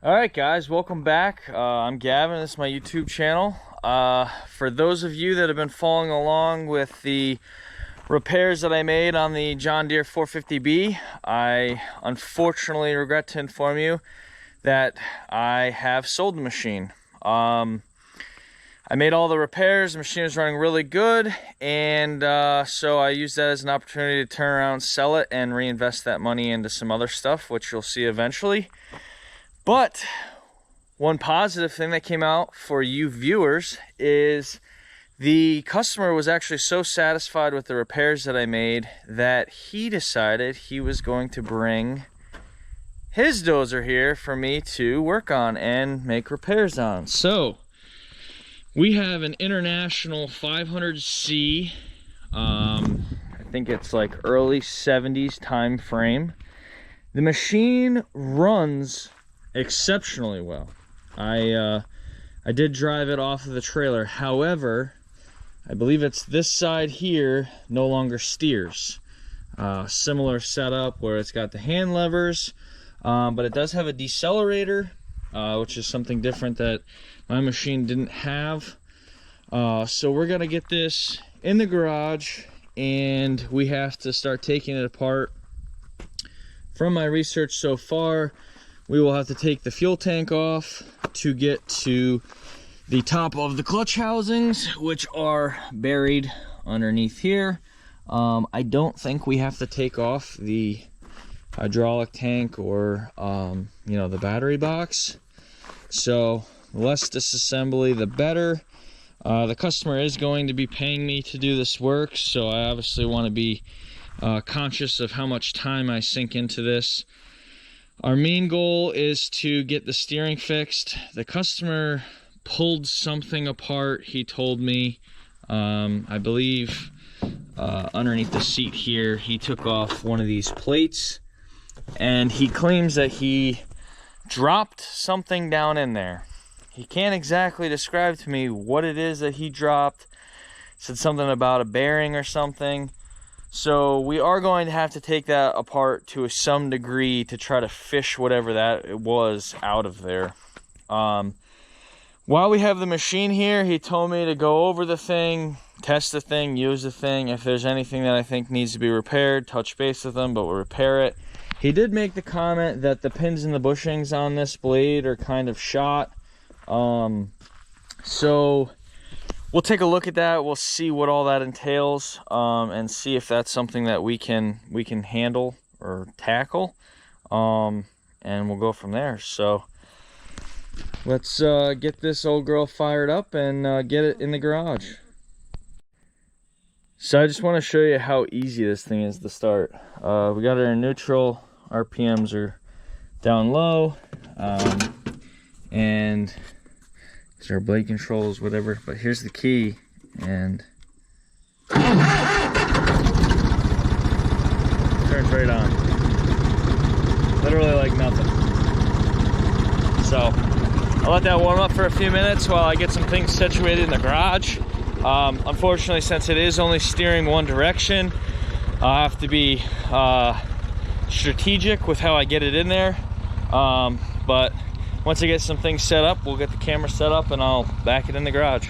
All right, guys, welcome back. I'm Gavin. This is my YouTube channel. For those of you that have been following along with the repairs that I made on the John Deere 450B, I unfortunately regret to inform you that I have sold the machine. I made all the repairs. The machine is running really good, and so I used that as an opportunity to turn around, sell it, and reinvest that money into some other stuff, which you'll see eventually. But one positive thing that came out for you viewers is the customer was actually so satisfied with the repairs that I made that he decided he was going to bring his dozer here for me to work on and make repairs on. So we have an international 500C, I think it's like early 70s time frame. The machine runs exceptionally well. I did drive it off of the trailer. However, I believe it's this side here no longer steers. Similar setup where it's got the hand levers, but it does have a decelerator, which is something different that my machine didn't have. So we're gonna get this in the garage and we have to start taking it apart. From my research so far, we will have to take the fuel tank off to get to the top of the clutch housings, which are buried underneath here. I don't think we have to take off the hydraulic tank or you know, the battery box. So the less disassembly, the better. The customer is going to be paying me to do this work, so I obviously want to be conscious of how much time I sink into this. Our main goal is to get the steering fixed. The customer pulled something apart, he told me. I believe underneath the seat here, he took off one of these plates, and he claims that he dropped something down in there. He can't exactly describe to me what it is that he dropped. Said something about a bearing or something. So we are going to have to take that apart to some degree to try to fish whatever that was out of there. While we have the machine here, he told me to go over the thing, test the thing, use the thing. If there's anything that I think needs to be repaired, touch base with them, but we'll repair it. He did make the comment that the pins and the bushings on this blade are kind of shot. So we'll take a look at that. We'll see what all that entails, and see if that's something that we can handle or tackle, and we'll go from there. So let's get this old girl fired up and get it in the garage. So I just want to show you how easy this thing is to start. We got it in neutral. RPMs are down low, and these are blade controls, whatever. But here's the key, and turns right on. Literally like nothing. So I'll let that warm up for a few minutes while I get some things situated in the garage. Unfortunately, since it is only steering one direction, I'll have to be strategic with how I get it in there. But once I get some things set up, we'll get the camera set up and I'll back it in the garage.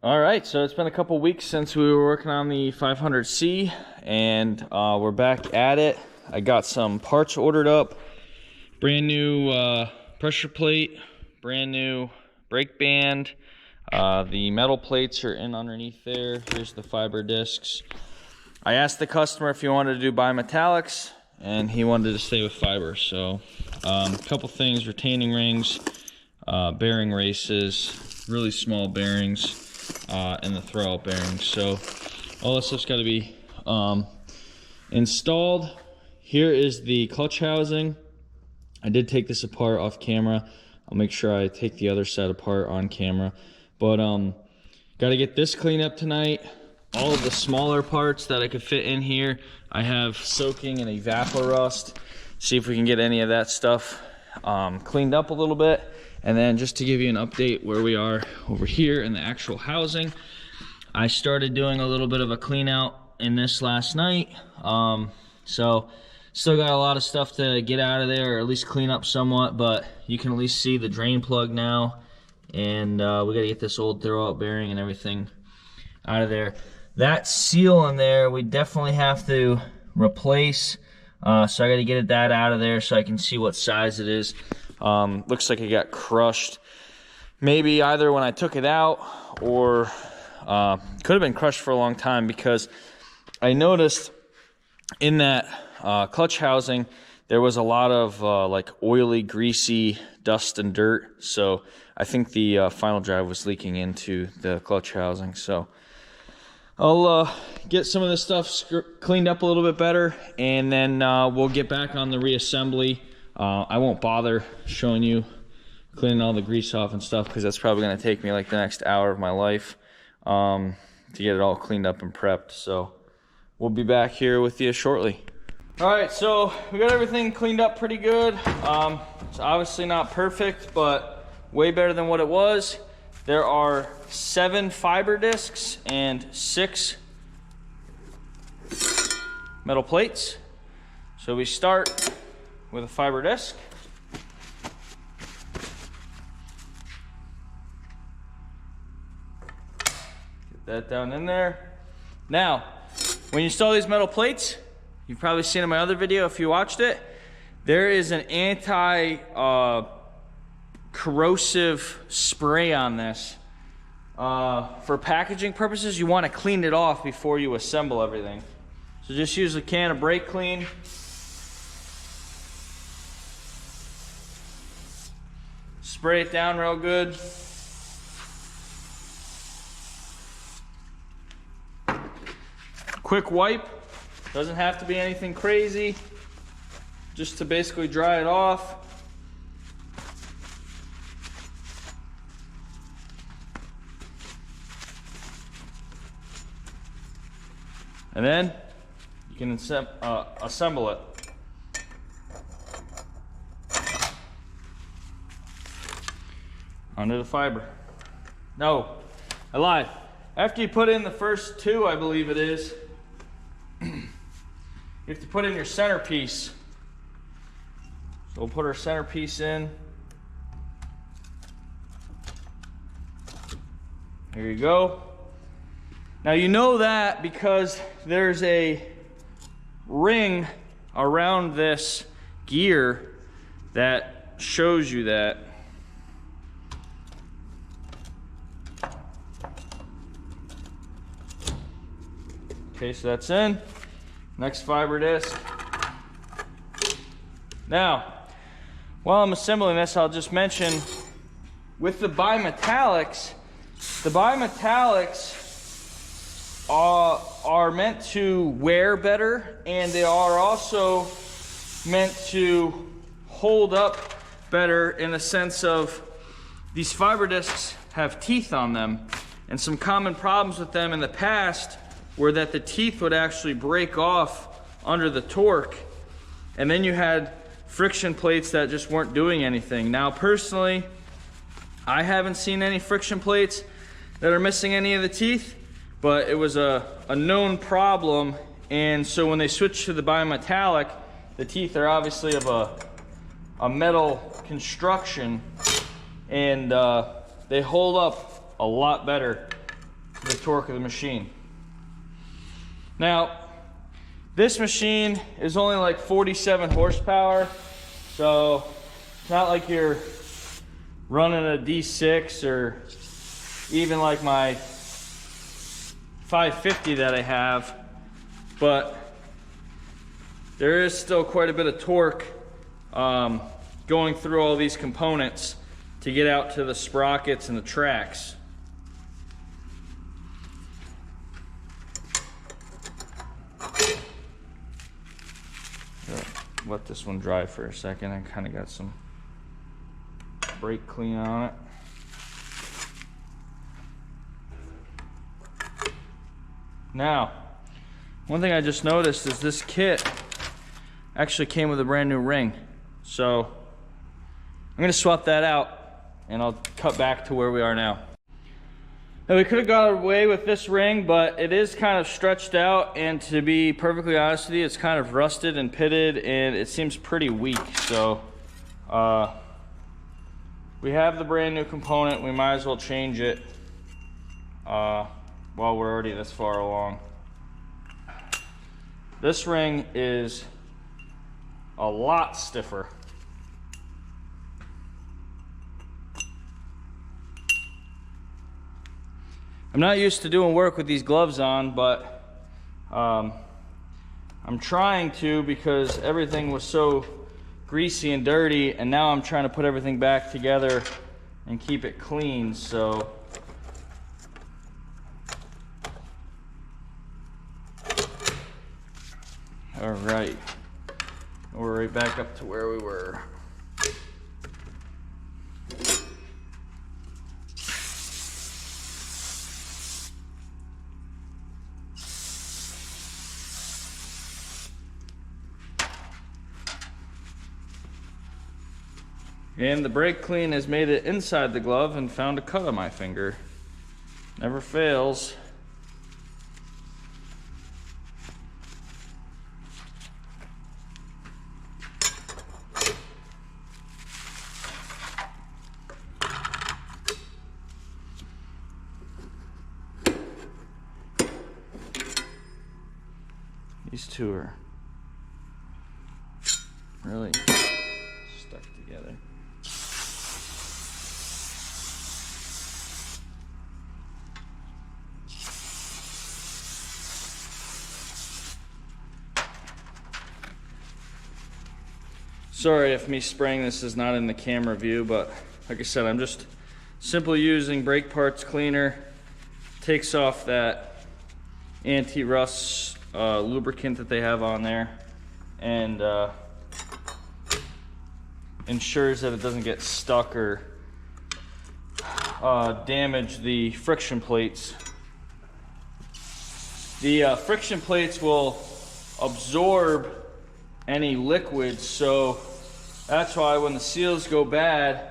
All right, so it's been a couple weeks since we were working on the 500C, and we're back at it. I got some parts ordered up, brand new pressure plate, brand new brake band. The metal plates are in underneath there. Here's the fiber discs. I asked the customer if he wanted to do bimetallics, and he wanted to stay with fiber. So a couple things: retaining rings, bearing races, really small bearings, and the throwout bearings. So all this stuff's got to be installed. Here is the clutch housing. I did take this apart off camera. I'll make sure I take the other side apart on camera. But got to get this cleaned up tonight. All of the smaller parts that I could fit in here, I have soaking in Evaporust. See if we can get any of that stuff cleaned up a little bit. And then just to give you an update where we are over here in the actual housing, I started doing a little bit of a clean out in this last night. So still got a lot of stuff to get out of there, or at least clean up somewhat, but you can at least see the drain plug now. And we gotta get this old throwout bearing and everything out of there. That seal in there, we definitely have to replace. So I gotta get that out of there so I can see what size it is. Looks like it got crushed. Maybe either when I took it out, or could have been crushed for a long time, because I noticed in that clutch housing there was a lot of like oily, greasy dust and dirt. So I think the final drive was leaking into the clutch housing. So I'll get some of this stuff cleaned up a little bit better, and then we'll get back on the reassembly. I won't bother showing you cleaning all the grease off and stuff, because that's probably going to take me like the next hour of my life to get it all cleaned up and prepped. So we'll be back here with you shortly. All right, so we got everything cleaned up pretty good. It's obviously not perfect, but way better than what it was. There are 7 fiber discs and 6 metal plates. So we start with a fiber disc. Get that down in there. Now, when you install these metal plates, you've probably seen in my other video if you watched it, there is an anti-corrosive spray on this. For packaging purposes, you want to clean it off before you assemble everything. So just use a can of brake clean. Spray it down real good. Quick wipe. Doesn't have to be anything crazy. Just to basically dry it off. And then you can assemble it. Onto the fiber. No, I lied. After you put in the first 2, I believe it is, you have to put in your centerpiece. So we'll put our centerpiece in. Here you go. Now you know that because there's a ring around this gear that shows you that. Okay, so that's in. Next fiber disc. Now, while I'm assembling this, I'll just mention with the bimetallics are meant to wear better, and they are also meant to hold up better in the sense of these fiber discs have teeth on them, and some common problems with them in the past were that the teeth would actually break off under the torque, and then you had friction plates that just weren't doing anything. Now personally, I haven't seen any friction plates that are missing any of the teeth, but it was a known problem, and so when they switched to the bimetallic, the teeth are obviously of a metal construction, and they hold up a lot better the torque of the machine. Now, this machine is only like 47 horsepower, so it's not like you're running a D6 or even like my 550 that I have, but there is still quite a bit of torque going through all these components to get out to the sprockets and the tracks. Let this one dry for a second. I kind of got some brake clean on it. Now, one thing I just noticed is this kit actually came with a brand new ring. So I'm gonna swap that out and I'll cut back to where we are now. Now, we could have got away with this ring, but it is kind of stretched out, and to be perfectly honest with you, it's kind of rusted and pitted and it seems pretty weak. So we have the brand new component, we might as well change it while we're already this far along. This ring is a lot stiffer. I'm not used to doing work with these gloves on, but I'm trying to, because everything was so greasy and dirty, and now I'm trying to put everything back together and keep it clean. So all right, we're right back up to where we were. And the brake clean has made it inside the glove and found a cut on my finger. Never fails. These two are really stuck together. Sorry if me spraying this is not in the camera view, but like I said, I'm just simply using brake parts cleaner. Takes off that anti-rust lubricant that they have on there, and ensures that it doesn't get stuck or damage the friction plates. The friction plates will absorb any liquids, so that's why when the seals go bad,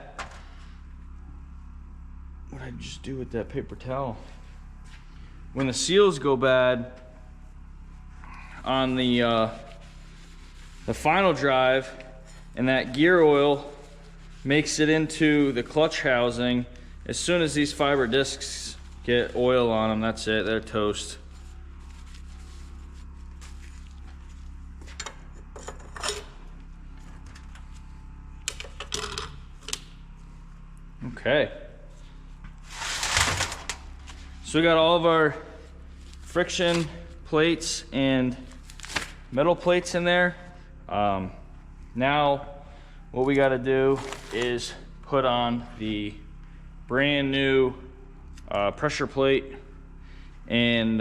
what did I just do with that paper towel? When the seals go bad on the final drive, and that gear oil makes it into the clutch housing, as soon as these fiber discs get oil on them, that's it, they're toast. Okay, so we got all of our friction plates and metal plates in there. Now what we got to do is put on the brand new pressure plate, and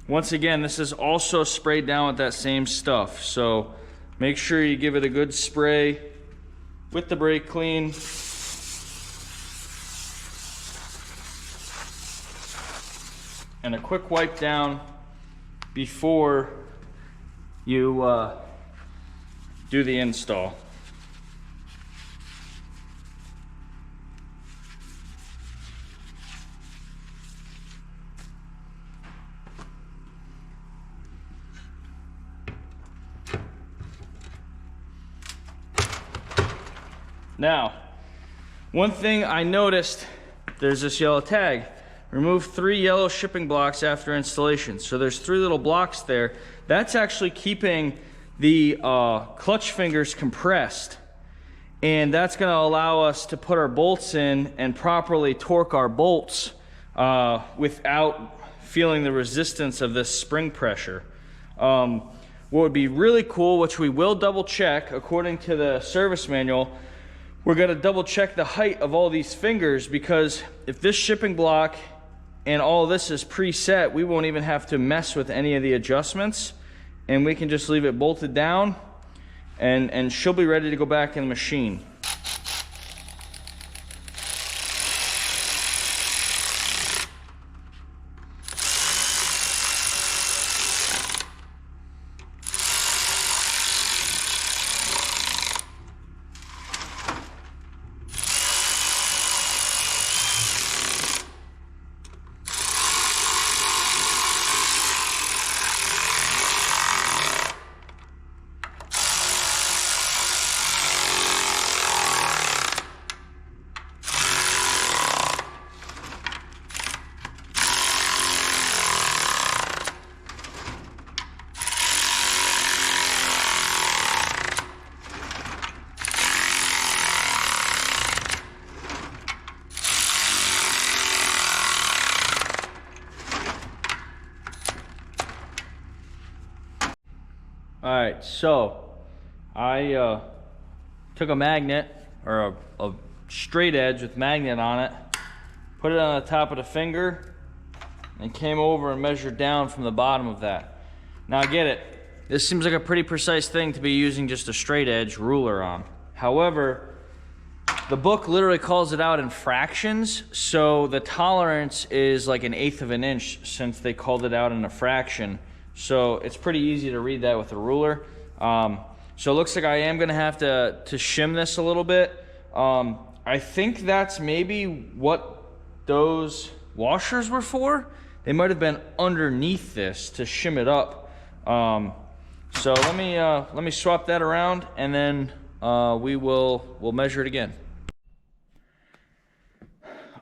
once again, this is also sprayed down with that same stuff, so make sure you give it a good spray with the brake clean. And a quick wipe down before you do the install. Now, one thing I noticed, there's this yellow tag. remove 3 yellow shipping blocks after installation. So there's 3 little blocks there. That's actually keeping the clutch fingers compressed. And that's gonna allow us to put our bolts in and properly torque our bolts without feeling the resistance of this spring pressure. What would be really cool, which we will double check according to the service manual, we're gonna double check the height of all these fingers, because if this shipping block and all this is preset, we won't even have to mess with any of the adjustments, and we can just leave it bolted down and she'll be ready to go back in the machine. All right, so I took a magnet, or a straight edge with magnet on it, put it on the top of the finger, and came over and measured down from the bottom of that. Now I get it, this seems like a pretty precise thing to be using just a straight edge ruler on. However, the book literally calls it out in fractions, so the tolerance is like 1/8 of an inch since they called it out in a fraction. So it's pretty easy to read that with a ruler. So it looks like I am gonna have to shim this a little bit. I think that's maybe what those washers were for. They might have been underneath this to shim it up. So let me swap that around, and then we'll measure it again.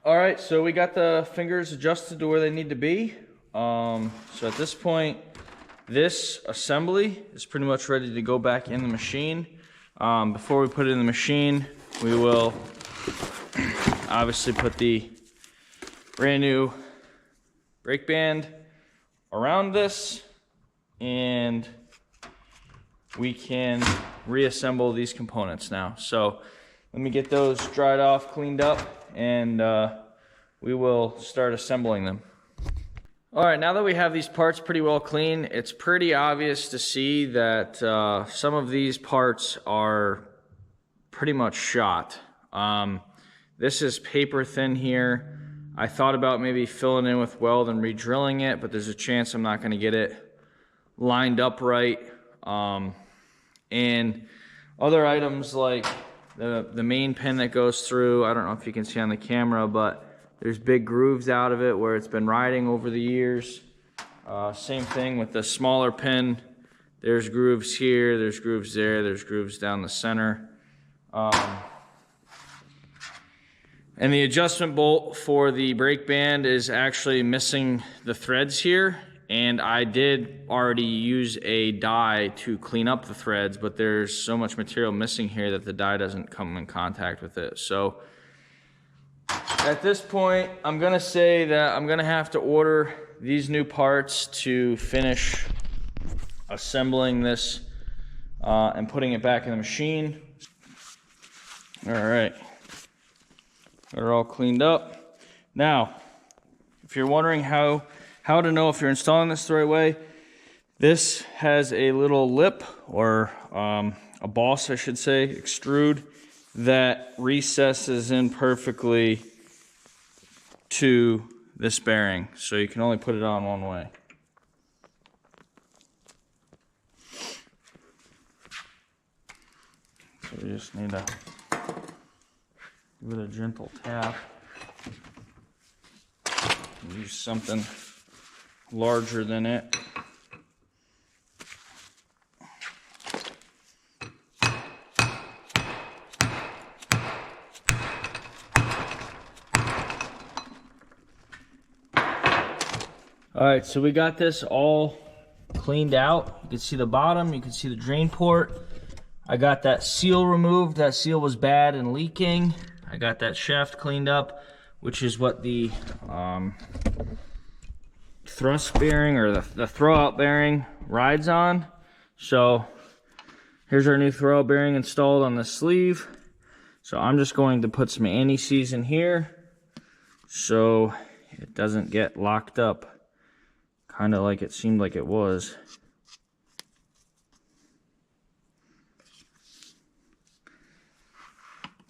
All right, so we got the fingers adjusted to where they need to be. So at this point, this assembly is pretty much ready to go back in the machine. Before we put it in the machine, we will obviously put the brand new brake band around this, and we can reassemble these components now. So let me get those dried off, cleaned up, and we will start assembling them. All right, now that we have these parts pretty well clean, it's pretty obvious to see that some of these parts are pretty much shot. This is paper thin here. I thought about maybe filling in with weld and re-drilling it, but there's a chance I'm not gonna get it lined up right. And other items like the main pin that goes through, I don't know if you can see on the camera, but there's big grooves out of it where it's been riding over the years. Same thing with the smaller pin. There's grooves here, there's grooves there, there's grooves down the center. And the adjustment bolt for the brake band is actually missing the threads here. And I did already use a die to clean up the threads, but there's so much material missing here that the die doesn't come in contact with it. So at this point, I'm gonna say that I'm gonna have to order these new parts to finish assembling this and putting it back in the machine. All right, they're all cleaned up. Now, if you're wondering how to know if you're installing this the right way, this has a little lip, or a boss, I should say, extrude, that recesses in perfectly to this bearing, so you can only put it on one way. So we just need to give it a gentle tap. Use something larger than it. All right, so we got this all cleaned out. You can see the bottom, you can see the drain port. I got that seal removed. That seal was bad and leaking. I got that shaft cleaned up, which is what the thrust bearing or the throwout bearing rides on. So here's our new throwout bearing installed on the sleeve. So I'm just going to put some anti-seize in here so it doesn't get locked up, kind of like it seemed like it was.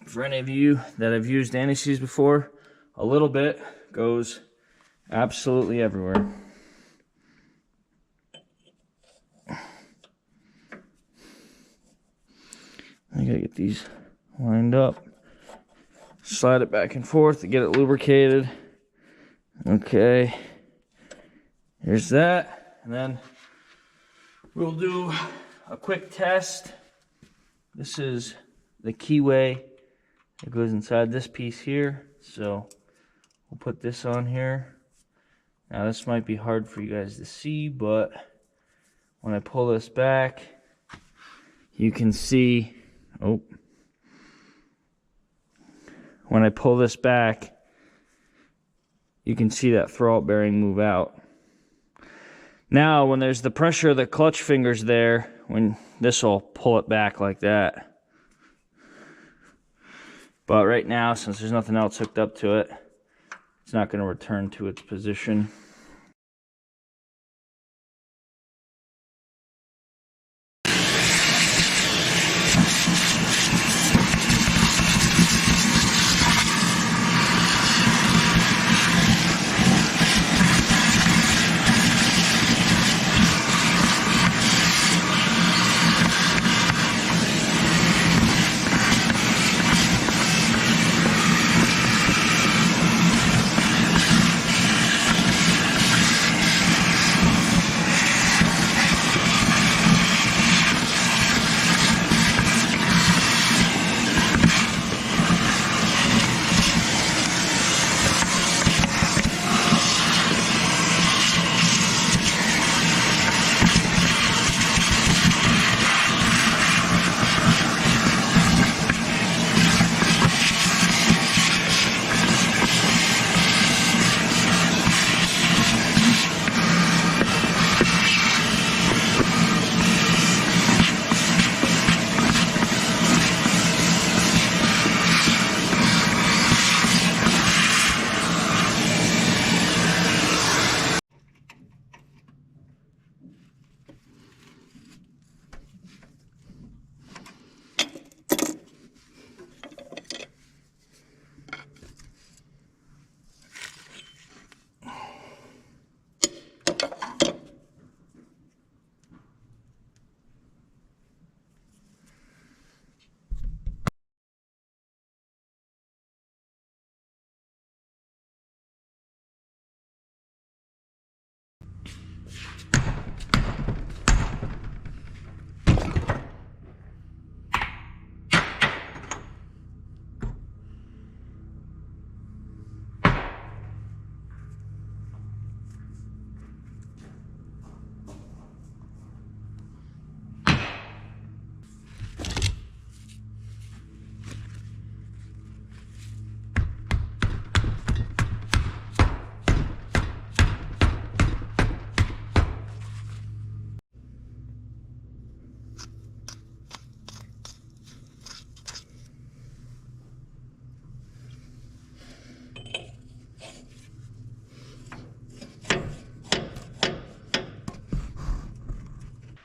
For any of you that have used anti-seize before, a little bit goes absolutely everywhere. I gotta get these lined up. Slide it back and forth to get it lubricated. Okay. Here's that. And then we'll do a quick test. This is the keyway. It goes inside this piece here. So we'll put this on here. Now this might be hard for you guys to see, but when I pull this back, you can see, when I pull this back, you can see that throwout bearing move out. Now, when there's the pressure of the clutch fingers there, when this will pull it back like that. But right now, since there's nothing else hooked up to it, it's not going to return to its position.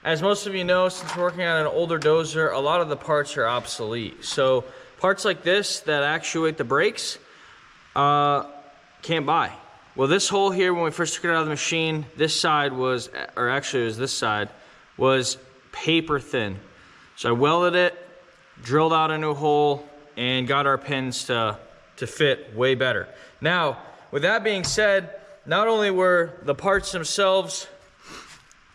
As most of you know, since we're working on an older dozer, a lot of the parts are obsolete. So parts like this that actuate the brakes, can't buy. Well, this hole here, when we first took it out of the machine, this side was, or actually it was this side, was paper thin. So I welded it, drilled out a new hole, and got our pins to fit way better. Now, with that being said, not only were the parts themselves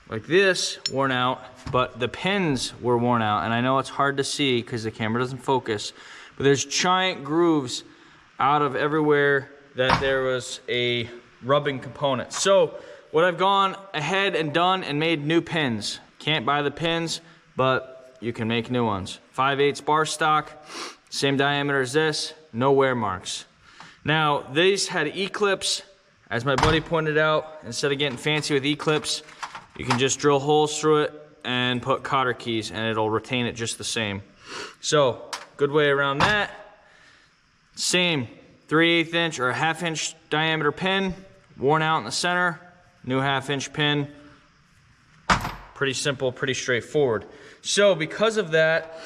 like this worn out, but the pins were worn out. And I know it's hard to see because the camera doesn't focus, but there's giant grooves out of everywhere that there was a rubbing component. So what I've gone ahead and done and made new pins. Can't buy the pins, but you can make new ones. 5/8 bar stock, same diameter as this, no wear marks. Now, these had E-clips. As my buddy pointed out, instead of getting fancy with E-clips, you can just drill holes through it and put cotter keys and it'll retain it just the same. So, good way around that. Same 3/8 inch or a 1/2 inch diameter pin, worn out in the center, new 1/2 inch pin. Pretty simple, pretty straightforward. So because of that,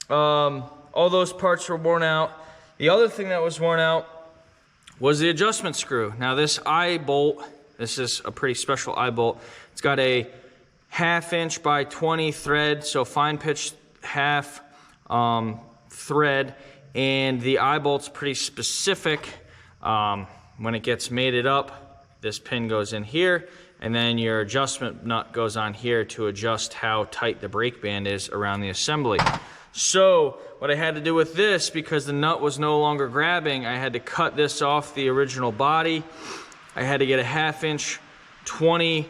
all those parts were worn out. The other thing that was worn out was the adjustment screw. Now this eye bolt, this is a pretty special eye bolt. It's got a 1/2 inch by 20 thread, so fine pitch half thread, and the eye bolt's pretty specific. When it gets mated up, this pin goes in here, and then your adjustment nut goes on here to adjust how tight the brake band is around the assembly. So what I had to do with this, because the nut was no longer grabbing, I had to cut this off the original body. I had to get a 1/2 inch 20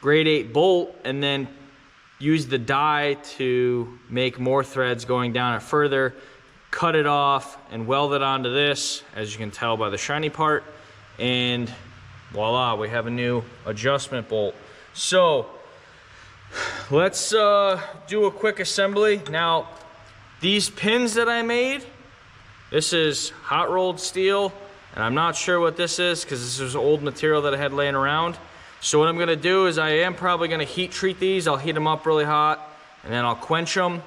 grade 8 bolt and then use the die to make more threads going down it further, cut it off and weld it onto this, as you can tell by the shiny part, and voila, we have a new adjustment bolt. So let's do a quick assembly. Now, these pins that I made, this is hot rolled steel, and I'm not sure what this is because this is old material that I had laying around. So what I'm gonna do is I am probably gonna heat treat these. I'll heat them up really hot and then I'll quench them.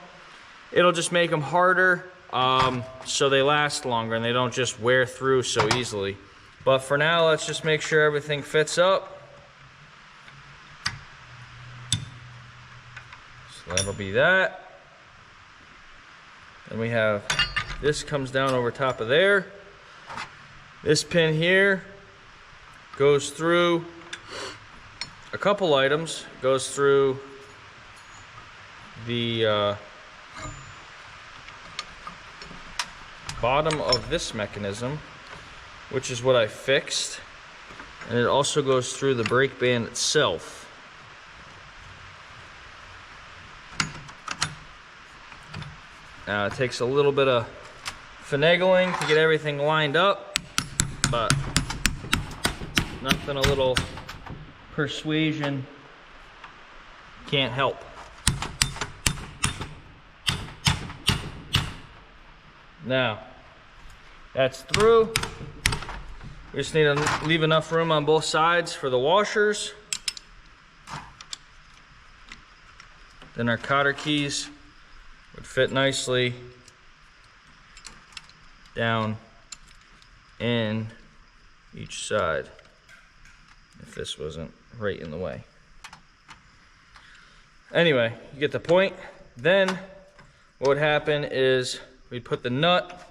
It'll just make them harder so they last longer and they don't just wear through so easily. But for now, let's just make sure everything fits up. So that'll be that. Then we have, this comes down over top of there. This pin here goes through a couple items, goes through the bottom of this mechanism, which is what I fixed, and it also goes through the brake band itself. Now it takes a little bit of finagling to get everything lined up, but nothing a little persuasion can't help. Now, that's through. We just need to leave enough room on both sides for the washers. Then our cotter keys would fit nicely down in each side if this wasn't right in the way. Anyway, you get the point. Then what would happen is we'd put the nut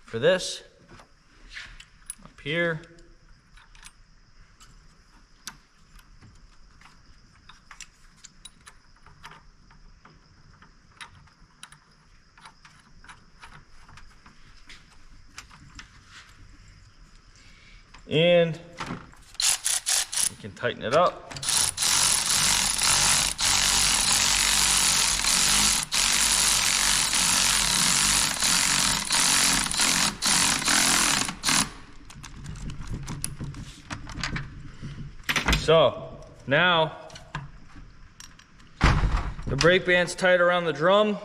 for this up here. And we can tighten it up. So now the brake band's tight around the drum,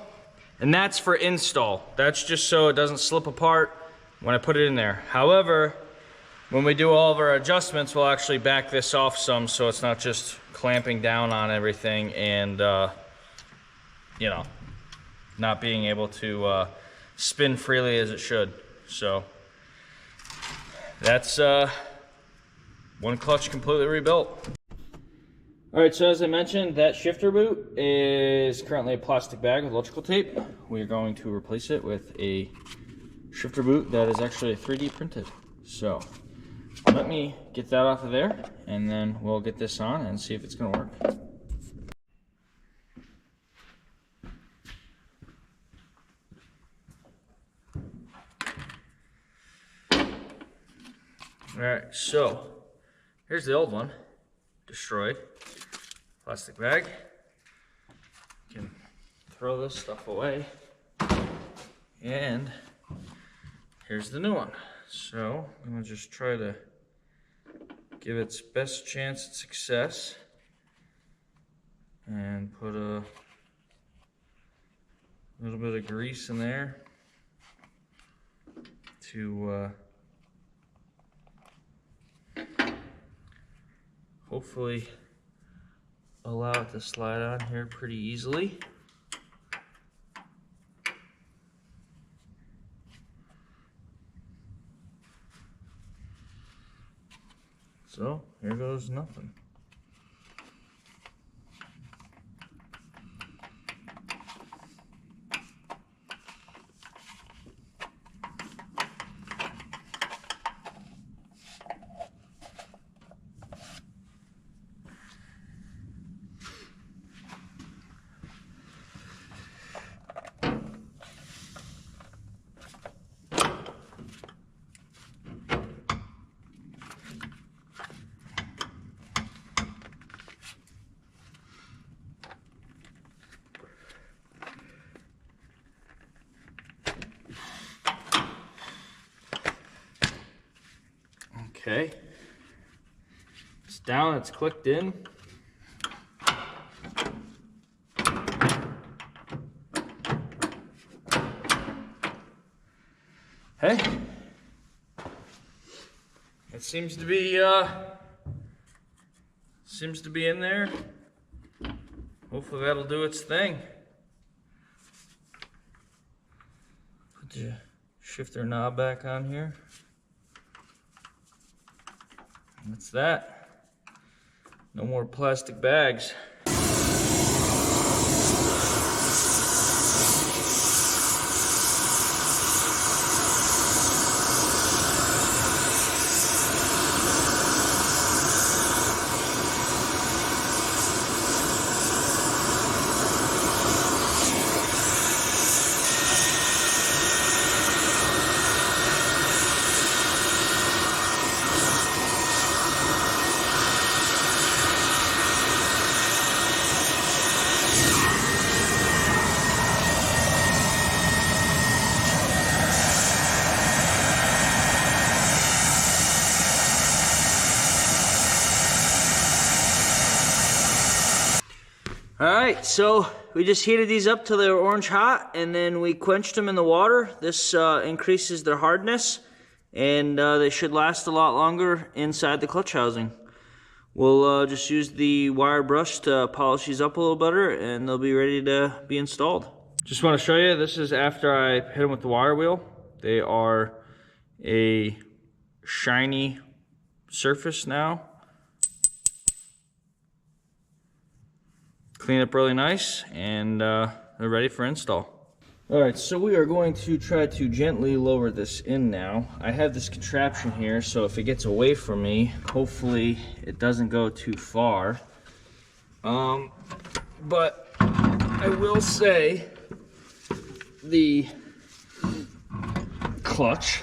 and that's for install. That's just so it doesn't slip apart when I put it in there. However, when we do all of our adjustments, we'll actually back this off some so it's not just clamping down on everything and, you know, not being able to spin freely as it should. So that's one clutch completely rebuilt. All right, so as I mentioned, that shifter boot is currently a plastic bag with electrical tape. We are going to replace it with a shifter boot that is actually 3D printed. So let me get that off of there, and then we'll get this on and see if it's gonna work. All right, so Here's the old one, destroyed. Plastic bag. You can throw this stuff away. And here's the new one. So I'm gonna just try to give it its best chance at success and put a little bit of grease in there to hopefully allow it to slide on here pretty easily. So here goes nothing. Okay, it's down, it's clicked in. Hey, it seems to be in there. Hopefully that'll do its thing. Put the shifter knob back on here. That's that. No more plastic bags. All right, so we just heated these up till they were orange hot, and then we quenched them in the water. This increases their hardness, and they should last a lot longer inside the clutch housing. We'll just use the wire brush to polish these up a little better, and they'll be ready to be installed. Just want to show you, this is after I hit them with the wire wheel. They are a shiny surface now. Clean up really nice, and they're ready for install. All right, so we are going to try to gently lower this in now. I have this contraption here, so if it gets away from me, hopefully it doesn't go too far. But I will say the clutch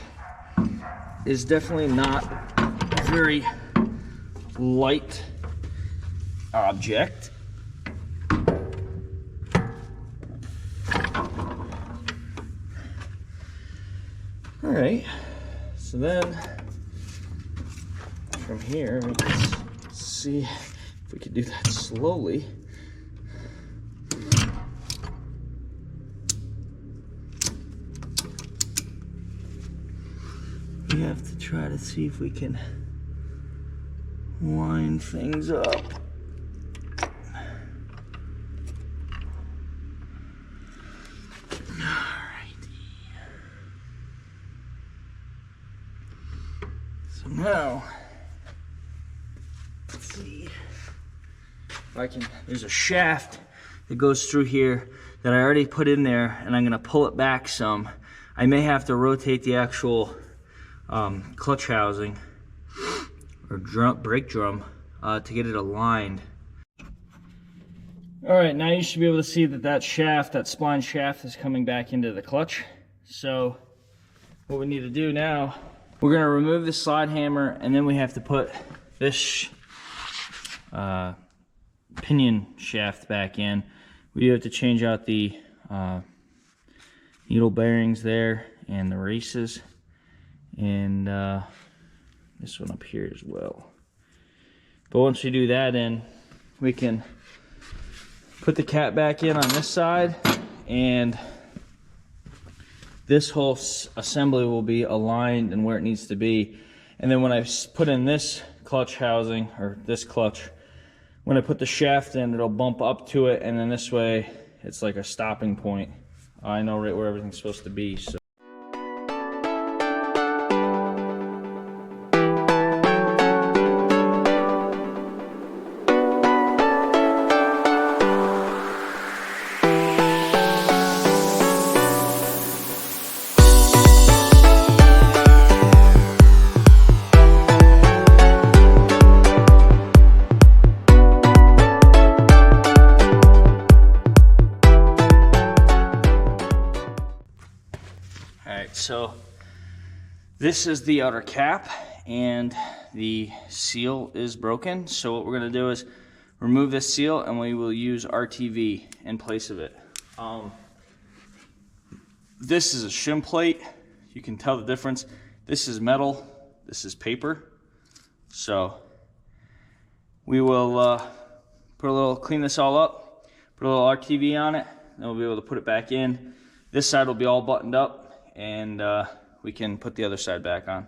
is definitely not a very light object. All right, so then from here, we can see if we can do that slowly. We have to try to see if we can line things up. So now, let's see if I can, there's a shaft that goes through here that I already put in there, and I'm gonna pull it back some. I may have to rotate the actual clutch housing or brake drum to get it aligned. All right, now you should be able to see that that shaft, that spline shaft, is coming back into the clutch. So what we need to do now, we're gonna remove the slide hammer, and then we have to put this pinion shaft back in. We do have to change out the needle bearings there and the races, and this one up here as well. But once we do that in, we can put the cap back in on this side, and this whole assembly will be aligned and where it needs to be. And then when I put in this clutch housing, or this clutch, when I put the shaft in, it'll bump up to it, and then this way it's like a stopping point. I know right where everything's supposed to be. So so this is the outer cap, and the seal is broken. So what we're going to do is remove this seal, and we will use RTV in place of it. This is a shim plate. You can tell the difference. This is metal, this is paper. So we will clean this all up, put a little RTV on it, then we'll be able to put it back in. This side will be all buttoned up, and we can put the other side back on.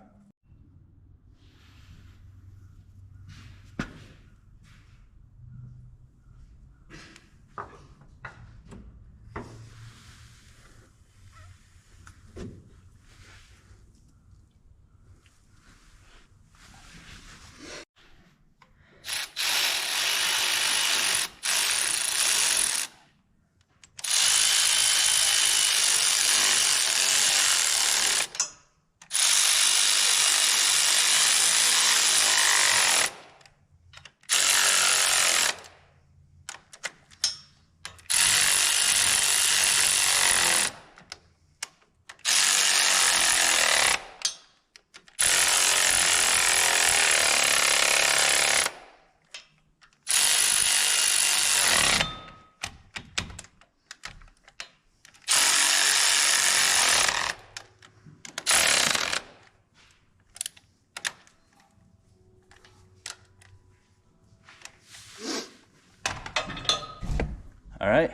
All right,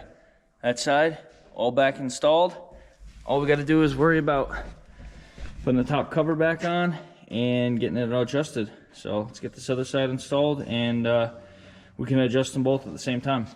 that side all back installed. All we got to do is worry about putting the top cover back on and getting it all adjusted. So let's get this other side installed, and we can adjust them both at the same time.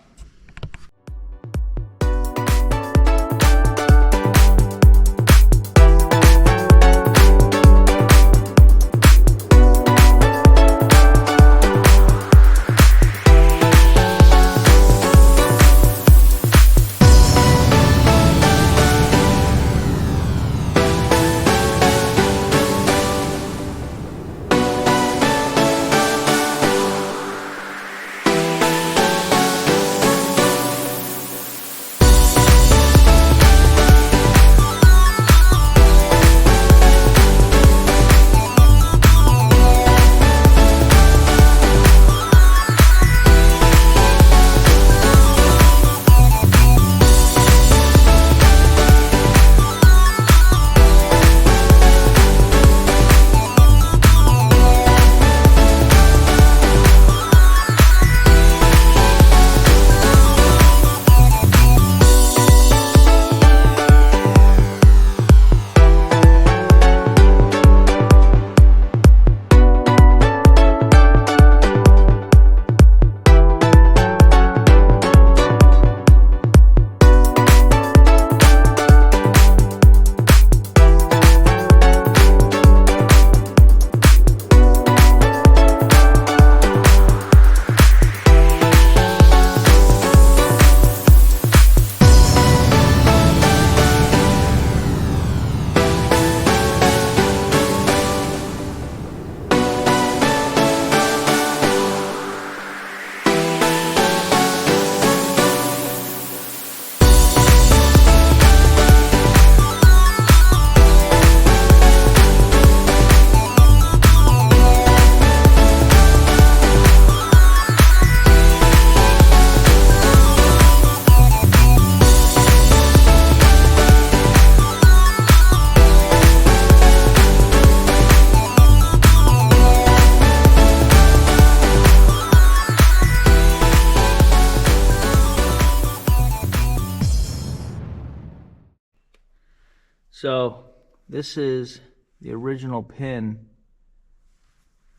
So this is the original pin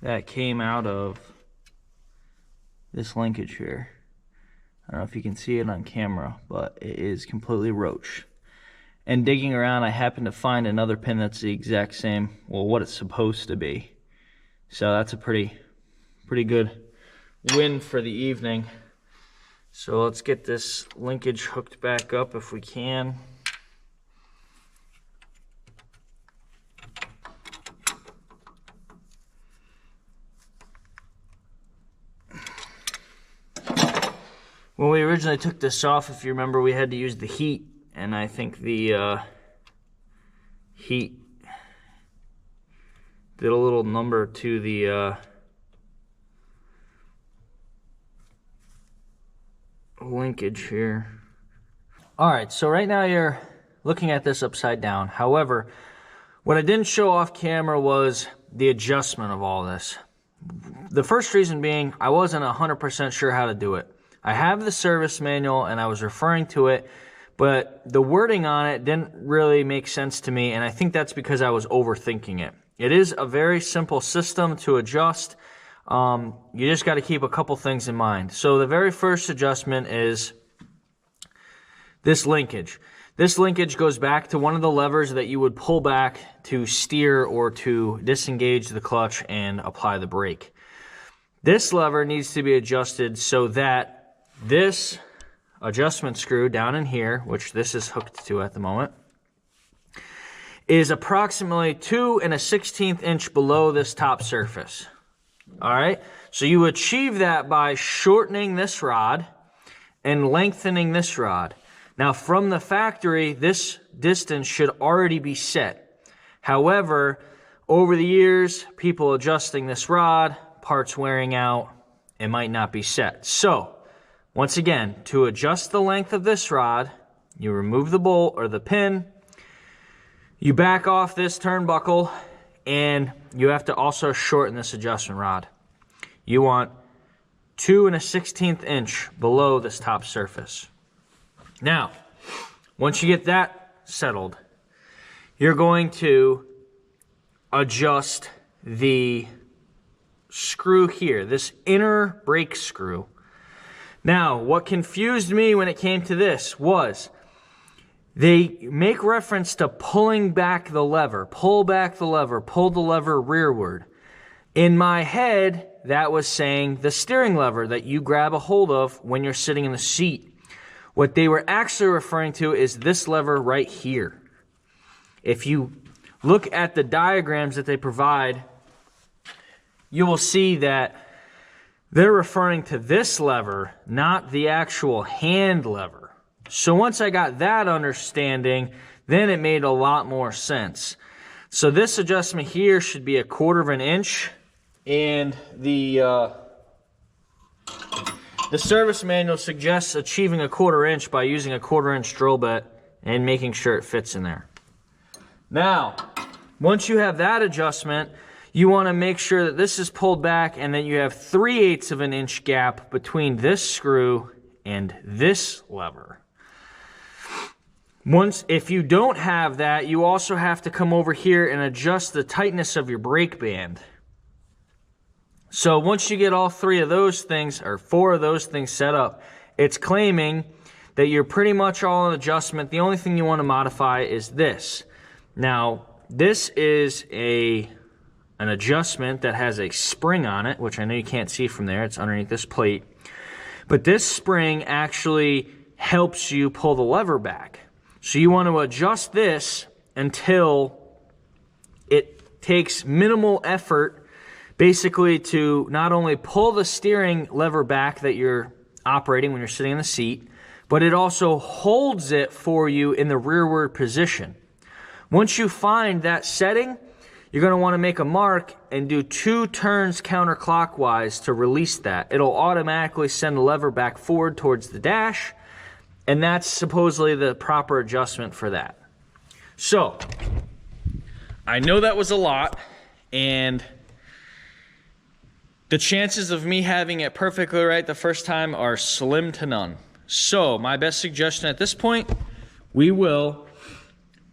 that came out of this linkage here. I don't know if you can see it on camera, but it is completely roach. And digging around, I happened to find another pin that's the exact same, well, what it's supposed to be. So that's a pretty good win for the evening. So let's get this linkage hooked back up if we can. When we originally took this off, if you remember, we had to use the heat, and I think the heat did a little number to the linkage here. Alright, so right now you're looking at this upside down. However, what I didn't show off camera was the adjustment of all this. The first reason being, I wasn't 100% sure how to do it. I have the service manual and I was referring to it, but the wording on it didn't really make sense to me, and I think that's because I was overthinking it. It is a very simple system to adjust. You just got to keep a couple things in mind. So the very first adjustment is this linkage. This linkage goes back to one of the levers that you would pull back to steer or to disengage the clutch and apply the brake. This lever needs to be adjusted so that this adjustment screw down in here, which this is hooked to at the moment, is approximately 2 1/16 inch below this top surface. All right, so you achieve that by shortening this rod and lengthening this rod. Now, from the factory, this distance should already be set. However, over the years, people adjusting this rod, parts wearing out, it might not be set. So, once again, to adjust the length of this rod, you remove the bolt or the pin, you back off this turnbuckle, and you have to also shorten this adjustment rod. You want 2 1/16 inch below this top surface. Now, once you get that settled, you're going to adjust the screw here, this inner brake screw. Now, what confused me when it came to this was they make reference to pulling back the lever, pull back the lever, pull the lever rearward. In my head, that was saying the steering lever that you grab a hold of when you're sitting in the seat. What they were actually referring to is this lever right here. If you look at the diagrams that they provide, you will see that they're referring to this lever, not the actual hand lever. So once I got that understanding, then it made a lot more sense. So this adjustment here should be 1/4 inch, and the service manual suggests achieving 1/4 inch by using a 1/4 inch drill bit and making sure it fits in there. Now, once you have that adjustment, you want to make sure that this is pulled back and that you have 3/8 of an inch gap between this screw and this lever. If you don't have that, you also have to come over here and adjust the tightness of your brake band. So once you get all 3 of those things, or 4 of those things set up, it's claiming that you're pretty much all in adjustment. The only thing you want to modify is this. Now, this is an adjustment that has a spring on it, which I know you can't see from there. It's underneath this plate. But this spring actually helps you pull the lever back. So you want to adjust this until it takes minimal effort, basically, to not only pull the steering lever back that you're operating when you're sitting in the seat, but it also holds it for you in the rearward position. Once you find that setting, you're going to want to make a mark and do 2 turns counterclockwise to release that. It'll automatically send the lever back forward towards the dash, and that's supposedly the proper adjustment for that. So, I know that was a lot, and the chances of me having it perfectly right the first time are slim to none. So, my best suggestion at this point, we will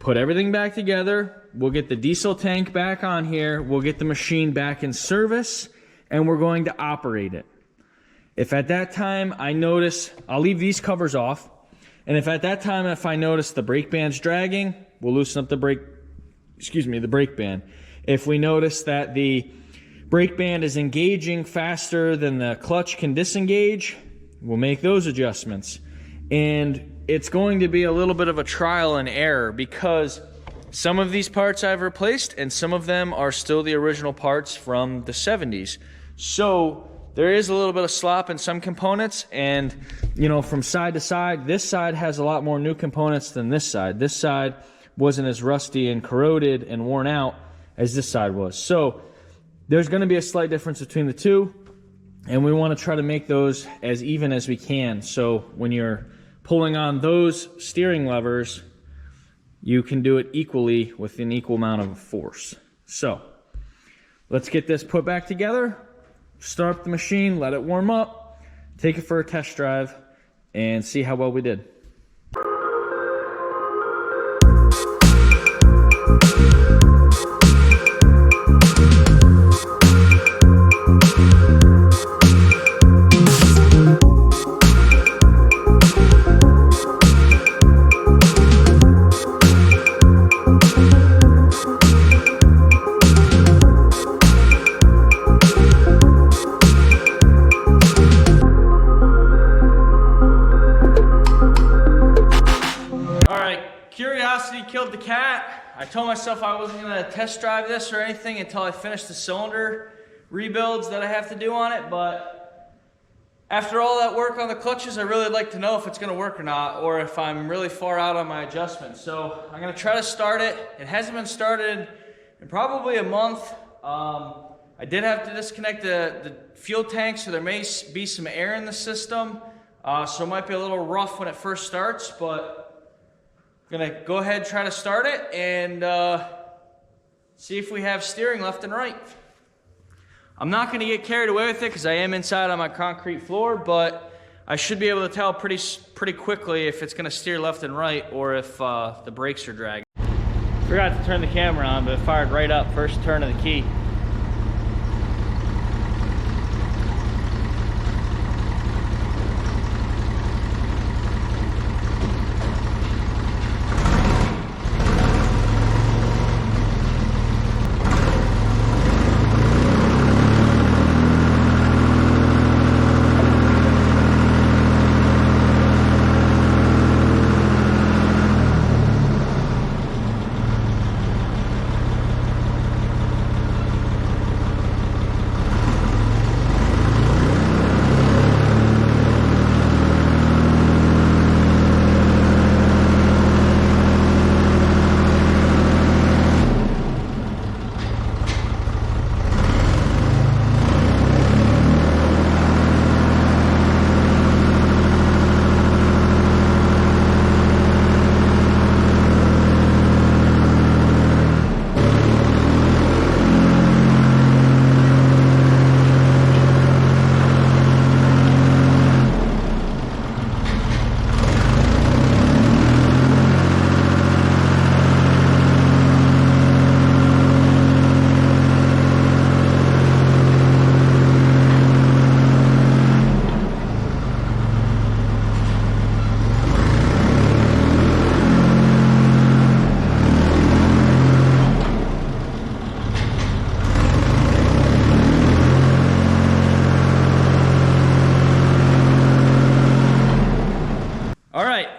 put everything back together. We'll get the diesel tank back on here. We'll get the machine back in service, and we're going to operate it. If at that time I notice, I'll leave these covers off. And if at that time, if I notice the brake band's dragging, we'll loosen up the brake band. If we notice that the brake band is engaging faster than the clutch can disengage, we'll make those adjustments. And it's going to be a little bit of a trial and error because some of these parts I've replaced and some of them are still the original parts from the 70s. So there is a little bit of slop in some components, and you know, from side to side, this side has a lot more new components than this side. This side wasn't as rusty and corroded and worn out as this side was. So there's going to be a slight difference between the two, and we want to try to make those as even as we can. So when you're pulling on those steering levers, you can do it equally with an equal amount of force. So let's get this put back together. Start up the machine, let it warm up, take it for a test drive, and see how well we did. Curiosity killed the cat. I told myself I wasn't going to test drive this or anything until I finished the cylinder rebuilds that I have to do on it, but after all that work on the clutches, I really like to know if it's going to work or not, or if I'm really far out on my adjustments. So I'm going to try to start it. It hasn't been started in probably a month. I did have to disconnect the fuel tank, so there may be some air in the system, so it might be a little rough when it first starts, but gonna go ahead and try to start it and see if we have steering left and right. I'm not gonna get carried away with it because I am inside on my concrete floor, but I should be able to tell pretty quickly if it's gonna steer left and right or if the brakes are dragging. Forgot to turn the camera on, but it fired right up first turn of the key.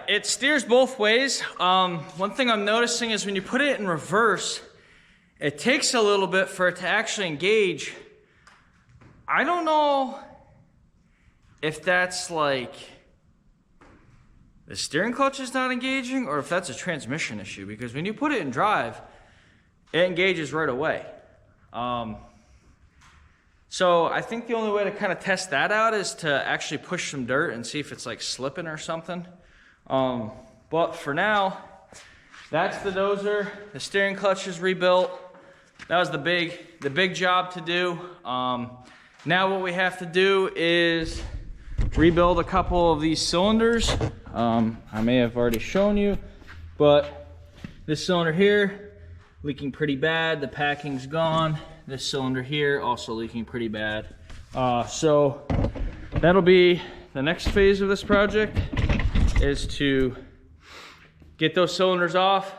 It steers both ways. One thing I'm noticing is when you put it in reverse, it takes a little bit for it to actually engage. I don't know if that's like the steering clutch is not engaging or if that's a transmission issue, because when you put it in drive, it engages right away. So I think the only way to kind of test that out is to actually push some dirt and see if it's like slipping or something. But for now, that's the dozer. The steering clutch is rebuilt. That was the big job to do. Now what we have to do is rebuild a couple of these cylinders. I may have already shown you, but This cylinder here, leaking pretty bad. The packing's gone. This cylinder here, also leaking pretty bad. So that'll be the next phase of this project, is to get those cylinders off,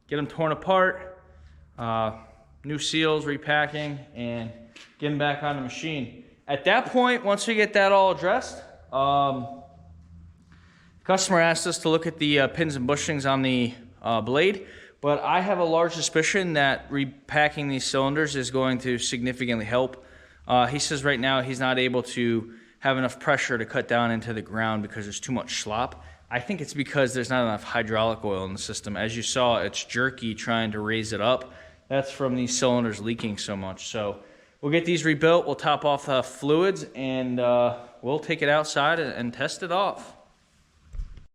get them torn apart, new seals, repacking, and get them back on the machine. At that point, once we get that all addressed, customer asked us to look at the pins and bushings on the blade, but I have a large suspicion that repacking these cylinders is going to significantly help. He says right now he's not able to have enough pressure to cut down into the ground because there's too much slop. I think it's because there's not enough hydraulic oil in the system. As you saw, it's jerky trying to raise it up. That's from these cylinders leaking so much. So we'll get these rebuilt, we'll top off the fluids, and we'll take it outside and test it off.